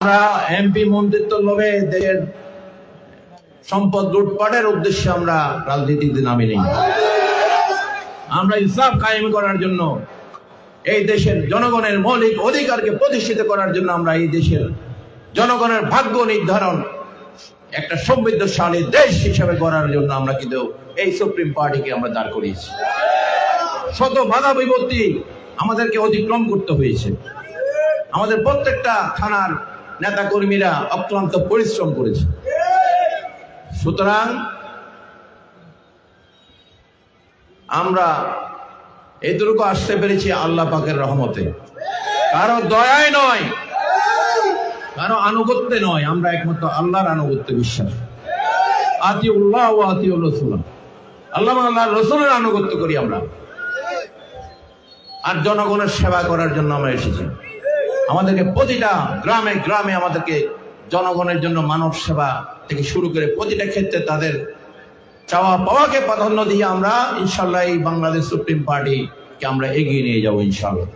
আমরা এমপি মন্ত্রিত্ব লোভে দেশের সম্পদ লুটপাটের উদ্দেশ্যে আমরা রাজনীতিতে নামি নেই। আমরা ইনসাফ কায়েম করার জন্য, এই দেশের জনগণের মৌলিক অধিকারকে প্রতিষ্ঠিত করার জন্য, আমরা এই দেশের জনগণের ভাগ্য নির্ধারণ একটা সমৃদ্ধশালী দেশ হিসেবে গড়ার জন্য আমরা কিন্তু এই সুপ্রিম পার্টিকে আমরা দাঁড় করিয়েছি। শত বাধা বিপত্তি আমাদেরকে অতিক্রম করতে হয়েছে। আমাদের প্রত্যেকটা থানার নেতা কর্মীরা অক্লান্ত পরিশ্রম করেছে। সুতরাং আমরা এতটুকু আসতে পেরেছি আল্লাহ পাকের রহমতে, কারো দয়ায় নয়, কারো আনুগত্যে নয়। আমরা একমাত্র আল্লাহর আনুগত্যে বিশ্বাস। আতিউল্লাহ ওয়া আতিউর রাসূল, আল্লাহ এবং আল্লাহর রাসূলের আনুগত্য করি আমরা। আর জনগণের সেবা করার জন্য আমরা এসেছি। আমাদেরকে প্রতিটা গ্রামে গ্রামে আমাদেরকে জনগণের জন্য মানব সেবা থেকে শুরু করে প্রতিটা ক্ষেত্রে তাদের চাওয়া পাওয়াকে প্রাধান্য দিয়ে আমরা ইনশাল্লাহ এই বাংলাদেশ সুপ্রিম পার্টিকে আমরা এগিয়ে নিয়ে যাবো ইনশাল্লাহ।